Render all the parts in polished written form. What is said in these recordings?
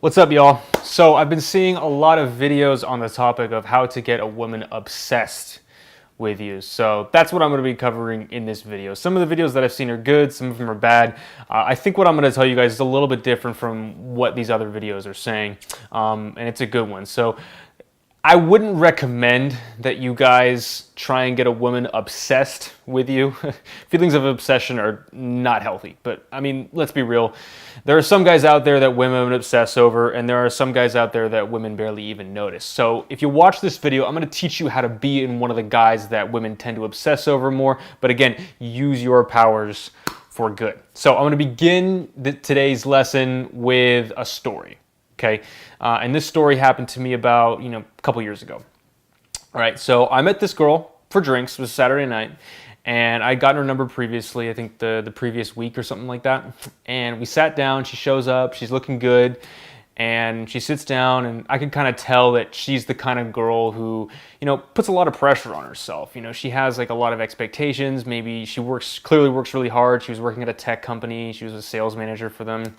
What's up, y'all? So I've been seeing a lot of videos on the topic of how to get a woman obsessed with you. So that's what I'm going to be covering in this video. Some of the videos that I've seen are good, some of them are bad. I think what I'm going to tell you guys is a little bit different from what these other videos are saying, and it's a good one. So I wouldn't recommend that you guys try and get a woman obsessed with you. Feelings of obsession are not healthy, but I mean, let's be real. There are some guys out there that women obsess over, and there are some guys out there that women barely even notice. So if you watch this video, I'm going to teach you how to be in one of the guys that women tend to obsess over more, but again, use your powers for good. So I'm going to begin today's lesson with a story. Okay, and this story happened to me about, a couple years ago. All right, so I met this girl for drinks. It was Saturday night, and I'd gotten her number previously, I think the previous week or something like that. And we sat down, she shows up, she's looking good, and she sits down, and I could kind of tell that she's the kind of girl who, puts a lot of pressure on herself. She has like a lot of expectations. Maybe she clearly works really hard. She was working at a tech company. She was a sales manager for them.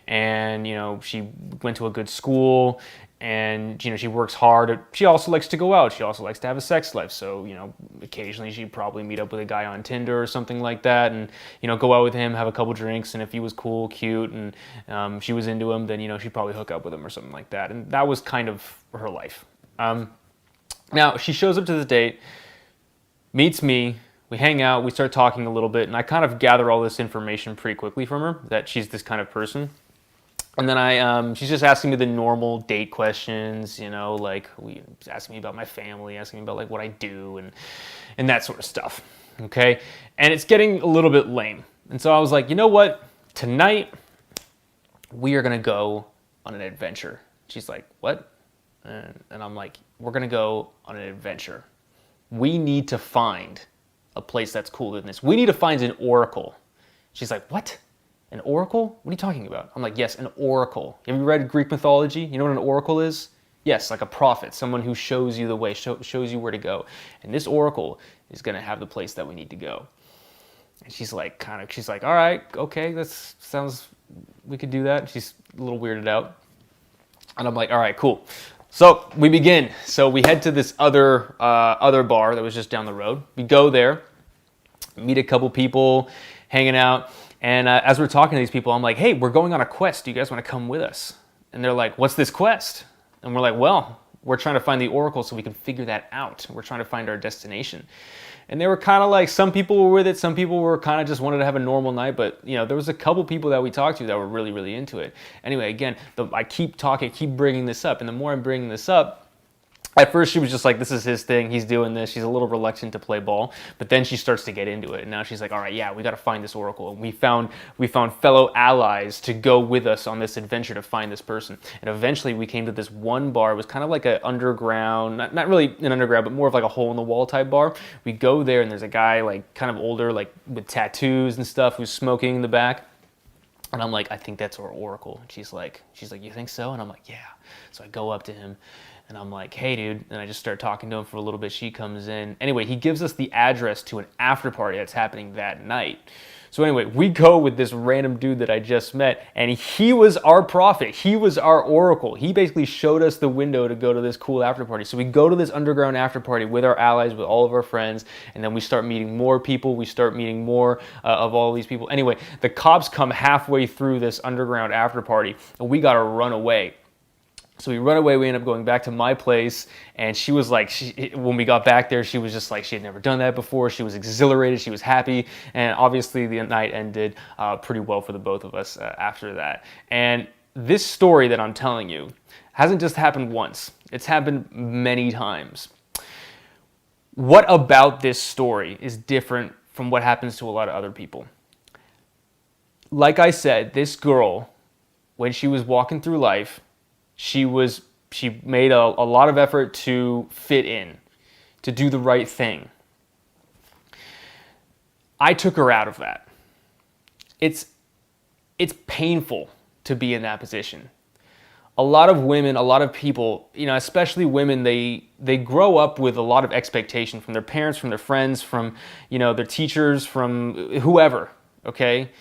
And, she went to a good school, and, she works hard. She also likes to go out. She also likes to have a sex life. So, occasionally she'd probably meet up with a guy on Tinder or something like that and, go out with him, have a couple drinks. And if he was cool, cute, and she was into him, then, she'd probably hook up with him or something like that. And that was kind of her life. Now, she shows up to the date, meets me, we hang out, we start talking a little bit, and I kind of gather all this information pretty quickly from her, that she's this kind of person. And then she's just asking me the normal date questions, like asking me about my family, asking me about like what I do and that sort of stuff, okay? And it's getting a little bit lame. And so I was like, you know what? Tonight, we are gonna go on an adventure. She's like, what? And I'm like, we're gonna go on an adventure. We need to find a place that's cooler than this. We need to find an oracle. She's like, what? An oracle? What are you talking about? I'm like, yes, an oracle. Have you read Greek mythology? You know what an oracle is? Yes, like a prophet, someone who shows you the way, shows you where to go. And this oracle is gonna have the place that we need to go. And she's like, all right, okay, we could do that. She's a little weirded out. And I'm like, all right, cool. So we begin. So we head to this other bar that was just down the road. We go there, meet a couple people, hanging out. And as we're talking to these people, I'm like, hey, we're going on a quest. Do you guys want to come with us? And they're like, what's this quest? And we're like, well, we're trying to find the oracle so we can figure that out. We're trying to find our destination. And they were kind of like, some people were with it. Some people were kind of just wanted to have a normal night. But, there was a couple people that we talked to that were really, really into it. Anyway, again, I keep talking, keep bringing this up. And the more I'm bringing this up, at first she was just like, this is his thing, he's doing this. She's a little reluctant to play ball, but then she starts to get into it. And now she's like, all right, yeah, we got to find this oracle. And we found fellow allies to go with us on this adventure to find this person. And eventually we came to this one bar. It was kind of like an underground, not really an underground, but more of like a hole in the wall type bar. We go there and there's a guy like kind of older, like with tattoos and stuff, who's smoking in the back. And I'm like, I think that's our oracle. And she's like, you think so? And I'm like, yeah. So I go up to him and I'm like, hey, dude. And I just start talking to him for a little bit. She comes in. Anyway, he gives us the address to an after party that's happening that night. So anyway, we go with this random dude that I just met, and he was our prophet. He was our oracle. He basically showed us the window to go to this cool after party. So we go to this underground after party with our allies, with all of our friends, and then we start meeting more people. We start meeting more of all of these people. Anyway, the cops come halfway through this underground after party, and we got to run away. So we run away, we end up going back to my place, and she was like, when we got back there, she was just like, she had never done that before. She was exhilarated, she was happy, and obviously the night ended pretty well for the both of us after that. And this story that I'm telling you hasn't just happened once, it's happened many times. What about this story is different from what happens to a lot of other people? Like I said, this girl, when she was walking through life, she made a lot of effort to fit in, to do the right thing. I took her out of that. It's painful to be in that position. A lot of women, a lot of people, especially women, they grow up with a lot of expectation from their parents, from their friends, from, their teachers, from whoever, okay?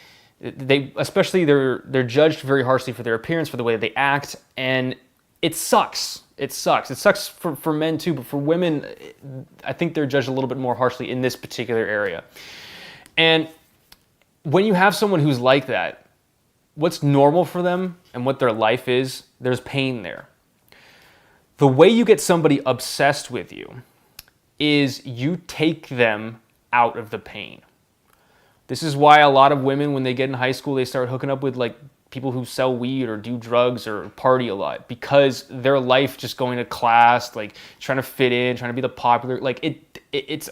Especially they're judged very harshly for their appearance, for the way that they act, and it sucks. It sucks. It sucks for men too, but for women, I think they're judged a little bit more harshly in this particular area. And when you have someone who's like that, what's normal for them and what their life is, there's pain there. The way you get somebody obsessed with you is you take them out of the pain. This is why a lot of women, when they get in high school, they start hooking up with like people who sell weed or do drugs or party a lot, because their life just going to class, like trying to fit in, trying to be the popular, like it's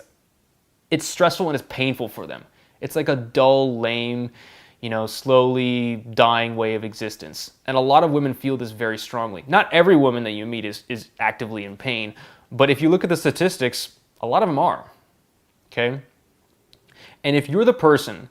stressful and it's painful for them. It's like a dull, lame, slowly dying way of existence. And a lot of women feel this very strongly. Not every woman that you meet is actively in pain, but if you look at the statistics, a lot of them are, okay? And if you're the person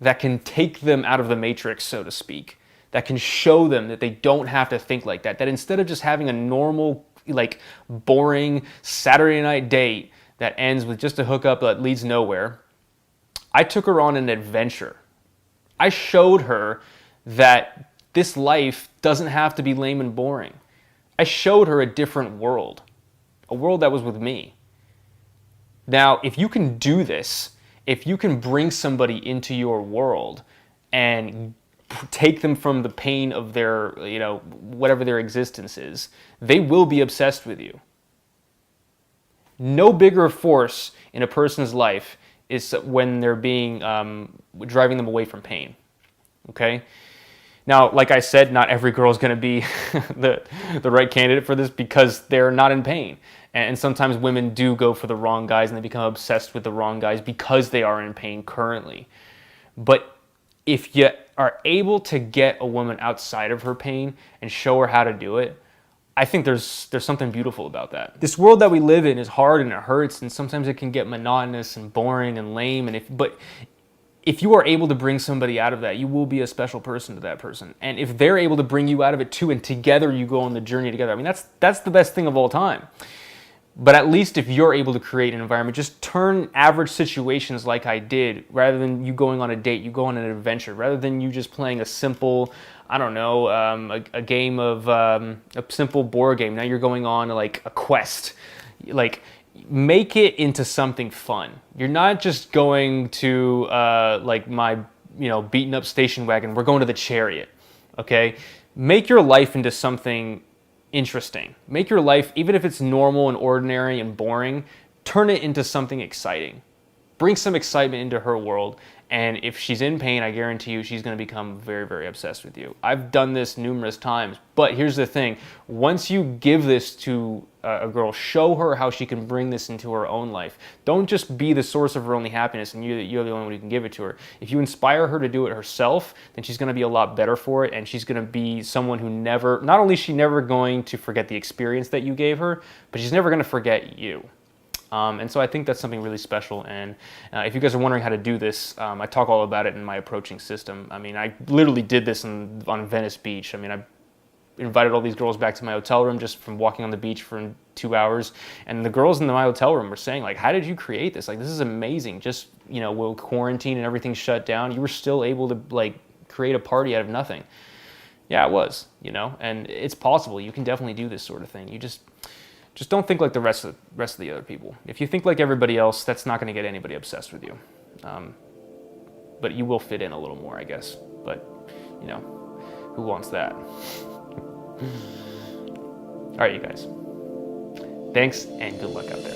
that can take them out of the matrix, so to speak, that can show them that they don't have to think like that, that instead of just having a normal, like boring Saturday night date that ends with just a hookup that leads nowhere, I took her on an adventure. I showed her that this life doesn't have to be lame and boring. I showed her a different world, a world that was with me. Now, if you can do this, if you can bring somebody into your world and take them from the pain of their, whatever their existence is, they will be obsessed with you. No bigger force in a person's life is when they're being, driving them away from pain, okay? Now, like I said, not every girl is going to be the right candidate for this because they're not in pain. And sometimes women do go for the wrong guys and they become obsessed with the wrong guys because they are in pain currently. But if you are able to get a woman outside of her pain and show her how to do it, I think there's something beautiful about that. This world that we live in is hard and it hurts, and sometimes it can get monotonous and boring and lame. But if you are able to bring somebody out of that, you will be a special person to that person. And if they're able to bring you out of it too, and together you go on the journey together, I mean, that's the best thing of all time. But at least if you're able to create an environment, just turn average situations like I did, rather than you going on a date, you go on an adventure, rather than you just playing a simple, I don't know, a game of, a simple board game. Now you're going on like a quest. Like, make it into something fun. You're not just going to like my, beaten up station wagon. We're going to the Chariot, okay? Make your life into something interesting. Make your life, even if it's normal and ordinary and boring, turn it into something exciting. Bring some excitement into her world, and if she's in pain, I guarantee you she's going to become very, very obsessed with you. I've done this numerous times, but here's the thing. Once you give this to a girl, show her how she can bring this into her own life. Don't just be the source of her only happiness and you're the only one who can give it to her. If you inspire her to do it herself, then she's going to be a lot better for it, and she's going to be someone who not only is she never going to forget the experience that you gave her, but she's never going to forget you. And so I think that's something really special. And if you guys are wondering how to do this, I talk all about it in my approaching system. I mean, I literally did this on Venice Beach. I mean, I invited all these girls back to my hotel room just from walking on the beach for 2 hours. And the girls in my hotel room were saying, like, how did you create this? Like, this is amazing. Just, with quarantine and everything shut down, you were still able to, like, create a party out of nothing. Yeah, it was, and it's possible. You can definitely do this sort of thing. You just don't think like the rest of the other people. If you think like everybody else, that's not going to get anybody obsessed with you. But you will fit in a little more, I guess. But, who wants that? All right, you guys. Thanks, and good luck out there.